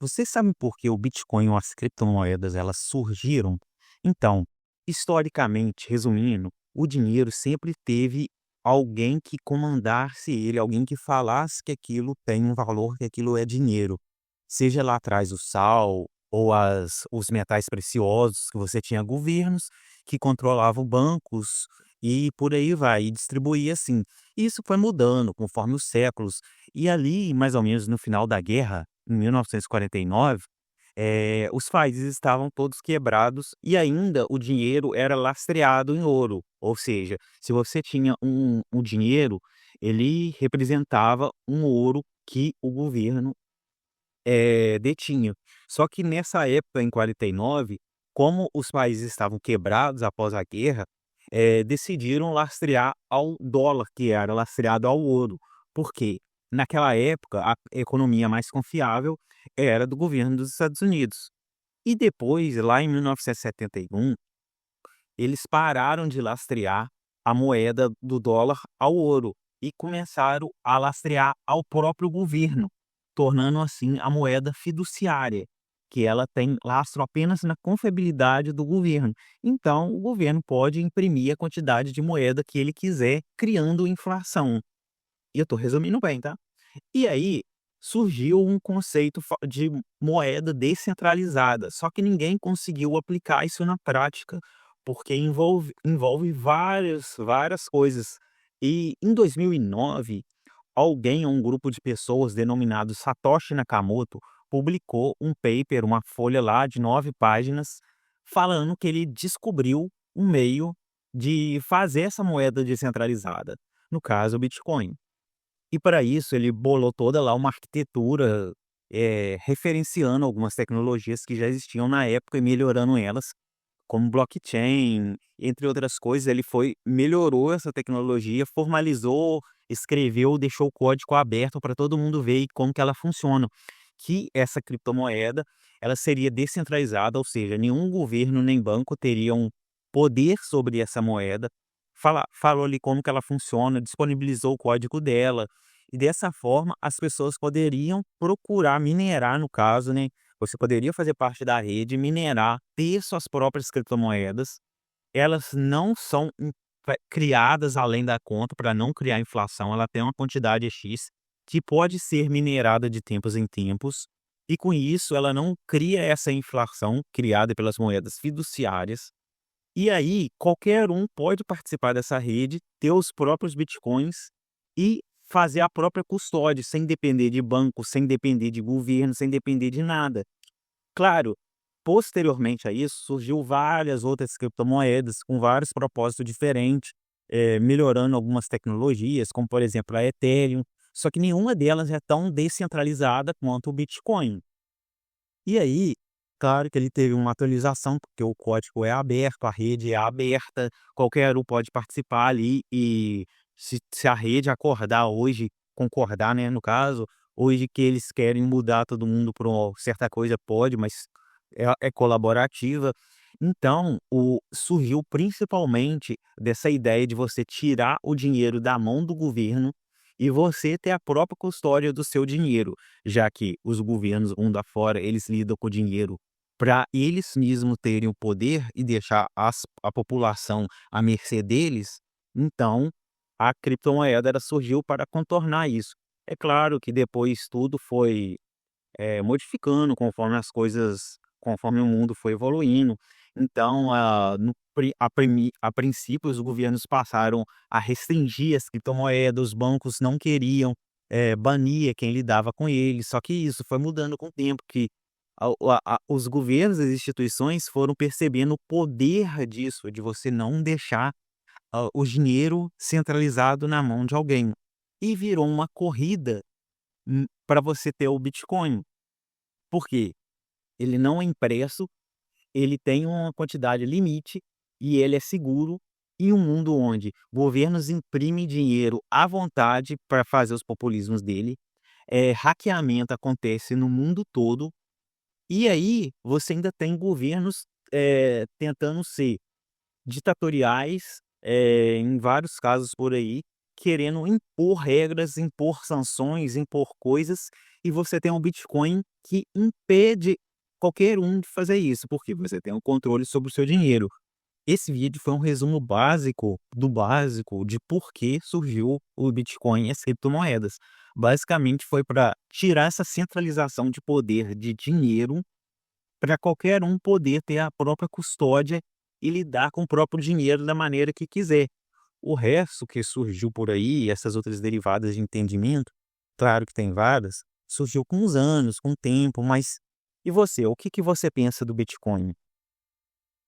Você sabe por que o Bitcoin ou as criptomoedas elas surgiram? Então, historicamente, resumindo, o dinheiro sempre teve alguém que comandasse ele, alguém que falasse que aquilo tem um valor, que aquilo é dinheiro. Seja lá atrás o sal ou os metais preciosos, que você tinha governos que controlavam bancos e por aí vai, e distribuía assim. Isso foi mudando conforme os séculos. E ali, mais ou menos no final da guerra, em 1949, os países estavam todos quebrados e ainda o dinheiro era lastreado em ouro. Ou seja, se você tinha um dinheiro, ele representava um ouro que o governo detinha. Só que nessa época, em 49, como os países estavam quebrados após a guerra, decidiram lastrear ao dólar, que era lastreado ao ouro. Por quê? Naquela época, a economia mais confiável era do governo dos Estados Unidos. E depois, lá em 1971, eles pararam de lastrear a moeda do dólar ao ouro e começaram a lastrear ao próprio governo, tornando assim a moeda fiduciária, que ela tem lastro apenas na confiabilidade do governo. Então, o governo pode imprimir a quantidade de moeda que ele quiser, criando inflação. E eu estou resumindo bem, tá? E aí surgiu um conceito de moeda descentralizada, só que ninguém conseguiu aplicar isso na prática, porque envolve várias coisas. E em 2009, alguém, um grupo de pessoas denominado Satoshi Nakamoto, publicou um paper, uma folha lá de 9 páginas, falando que ele descobriu um meio de fazer essa moeda descentralizada, no caso o Bitcoin. E para isso ele bolou toda lá uma arquitetura, referenciando algumas tecnologias que já existiam na época e melhorando elas, como blockchain, entre outras coisas. Ele melhorou essa tecnologia, formalizou, escreveu, deixou o código aberto para todo mundo ver e como que ela funciona. Que essa criptomoeda, ela seria descentralizada, ou seja, nenhum governo nem banco teria um poder sobre essa moeda. Falou ali como que ela funciona, disponibilizou o código dela, e dessa forma as pessoas poderiam procurar minerar, no caso, né, você poderia fazer parte da rede, minerar, ter suas próprias criptomoedas. Elas não são criadas além da conta para não criar inflação, ela tem uma quantidade X que pode ser minerada de tempos em tempos, e com isso ela não cria essa inflação criada pelas moedas fiduciárias. E aí, qualquer um pode participar dessa rede, ter os próprios bitcoins e fazer a própria custódia, sem depender de banco, sem depender de governo, sem depender de nada. Claro, posteriormente a isso, surgiu várias outras criptomoedas com vários propósitos diferentes, melhorando algumas tecnologias, como por exemplo a Ethereum, só que nenhuma delas é tão descentralizada quanto o Bitcoin. E aí, claro que ele teve uma atualização, porque o código é aberto, a rede é aberta, qualquer um pode participar ali e se a rede acordar hoje, concordar, né, no caso, hoje que eles querem mudar todo mundo para uma certa coisa, pode, mas é colaborativa. Então, surgiu principalmente dessa ideia de você tirar o dinheiro da mão do governo e você ter a própria custódia do seu dinheiro, já que os governos mundo afora, eles lidam com o dinheiro para eles mesmos terem o poder e deixar a população à mercê deles. Então a criptomoeda ela surgiu para contornar isso. É claro que depois tudo foi modificando conforme o mundo foi evoluindo. Então, a princípio, os governos passaram a restringir as criptomoedas, os bancos não queriam, bania quem lidava com eles, só que isso foi mudando com o tempo, que os governos, as instituições foram percebendo o poder disso, de você não deixar, o dinheiro centralizado na mão de alguém. E virou uma corrida, para você ter o Bitcoin. Por quê? Ele não é impresso, ele tem uma quantidade limite e ele é seguro em um mundo onde governos imprimem dinheiro à vontade para fazer os populismos dele, hackeamento acontece no mundo todo, e aí você ainda tem governos, tentando ser ditatoriais, em vários casos por aí, querendo impor regras, impor sanções, impor coisas, e você tem um Bitcoin que impede qualquer um de fazer isso, porque você tem o controle sobre o seu dinheiro. Esse vídeo foi um resumo básico do básico de por que surgiu o Bitcoin e as criptomoedas. Basicamente foi para tirar essa centralização de poder de dinheiro, para qualquer um poder ter a própria custódia e lidar com o próprio dinheiro da maneira que quiser. O resto que surgiu por aí, essas outras derivadas de entendimento, claro que tem várias, surgiu com os anos, com o tempo, mas e você, o que que você pensa do Bitcoin?